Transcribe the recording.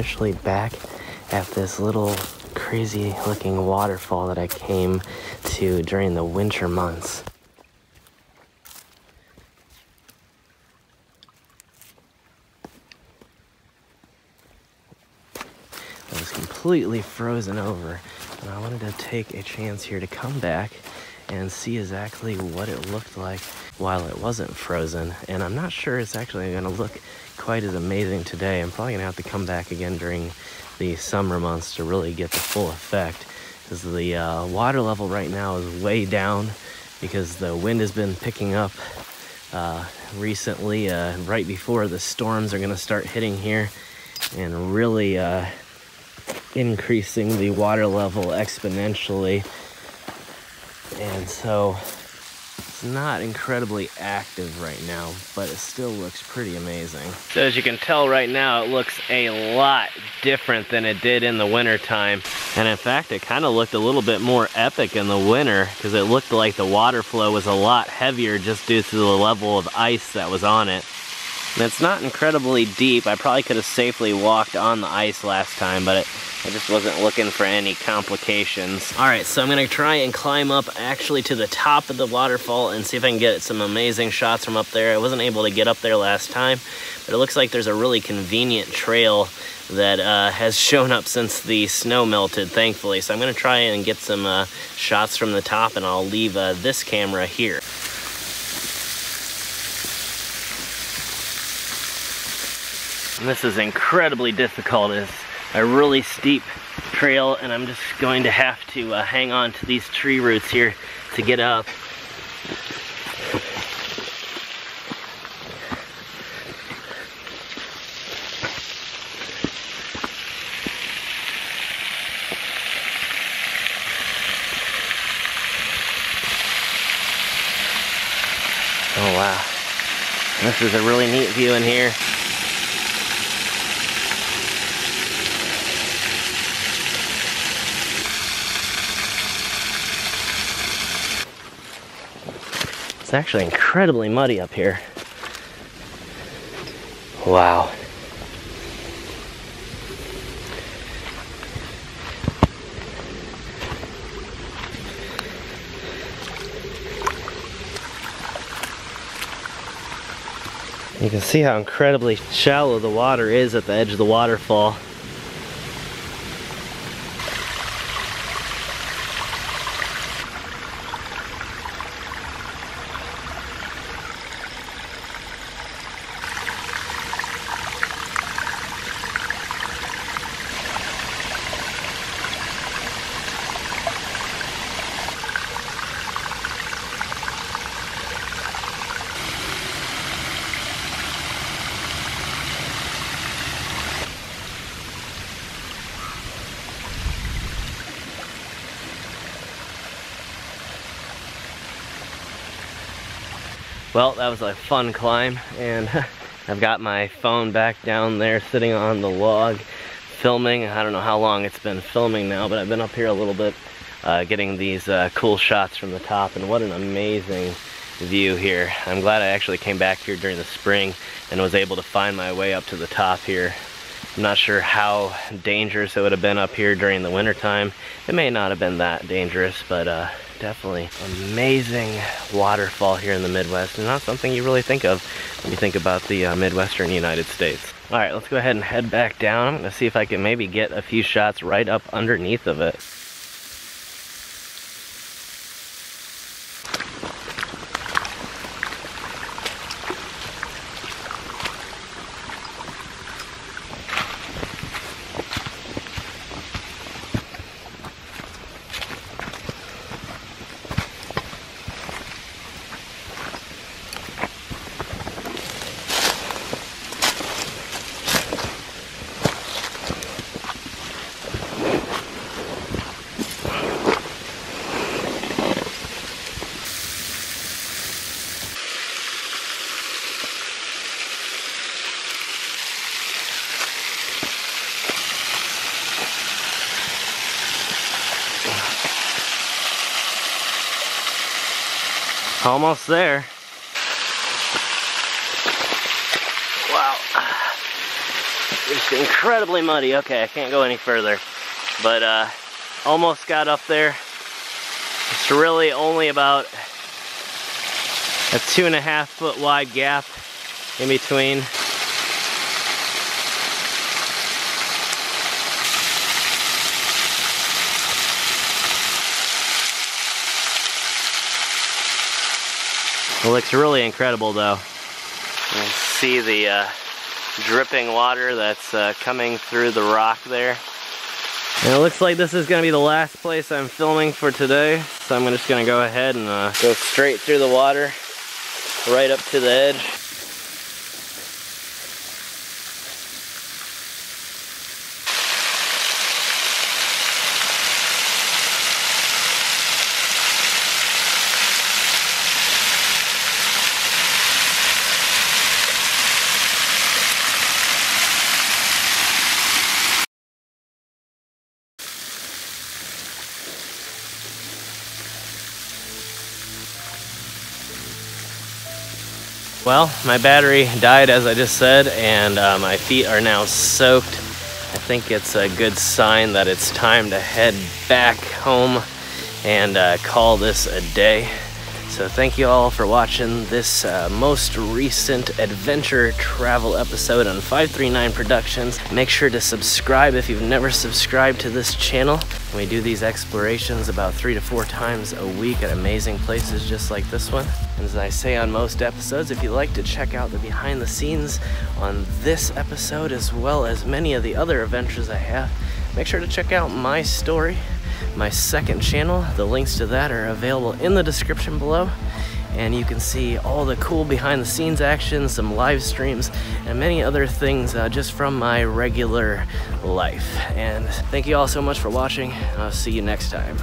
officially back at this little crazy looking waterfall that I came to during the winter months. I was completely frozen over, and I wanted to take a chance here to come back and see exactly what it looked like while it wasn't frozen. And I'm not sure it's actually gonna look quite as amazing today. I'm probably gonna have to come back again during the summer months to really get the full effect, because the water level right now is way down because the wind has been picking up recently, right before the storms are gonna start hitting here and really increasing the water level exponentially. And so it's not incredibly active right now, but it still looks pretty amazing. So as you can tell right now, it looks a lot different than it did in the winter time. And in fact, it kind of looked a little bit more epic in the winter, because it looked like the water flow was a lot heavier just due to the level of ice that was on it. And it's not incredibly deep. I probably could have safely walked on the ice last time, but I just wasn't looking for any complications. All right, so I'm gonna try and climb up actually to the top of the waterfall and see if I can get some amazing shots from up there. I wasn't able to get up there last time, but it looks like there's a really convenient trail that has shown up since the snow melted, thankfully. So I'm gonna try and get some shots from the top, and I'll leave this camera here. And this is incredibly difficult. It's a really steep trail, and I'm just going to have to hang on to these tree roots here to get up. Oh wow, this is a really neat view in here. It's actually incredibly muddy up here. Wow. You can see how incredibly shallow the water is at the edge of the waterfall. Well, that was a fun climb, and I've got my phone back down there sitting on the log filming. I don't know how long it's been filming now, but I've been up here a little bit getting these cool shots from the top, and what an amazing view here. I'm glad I actually came back here during the spring and was able to find my way up to the top here. I'm not sure how dangerous it would have been up here during the winter time. It may not have been that dangerous, but definitely amazing waterfall here in the Midwest, and not something you really think of when you think about the Midwestern United States. All right, let's go ahead and head back down. I'm gonna see if I can maybe get a few shots right up underneath of it. Almost there. Wow. Just incredibly muddy. Okay, I can't go any further. But almost got up there. It's really only about a 2.5 foot wide gap in between. It looks really incredible though. You can see the dripping water that's coming through the rock there. And it looks like this is going to be the last place I'm filming for today. So I'm just going to go ahead and go straight through the water, right up to the edge. Well, my battery died as I just said, and my feet are now soaked. I think it's a good sign that it's time to head back home and call this a day. So thank you all for watching this most recent adventure travel episode on 539 Productions. Make sure to subscribe if you've never subscribed to this channel. We do these explorations about 3 to 4 times a week at amazing places just like this one. And as I say on most episodes, if you'd like to check out the behind the scenes on this episode as well as many of the other adventures I have, make sure to check out my story, my second channel. The links to that are available in the description below. And you can see all the cool behind the scenes action, some live streams, and many other things just from my regular life. And thank you all so much for watching. I'll see you next time.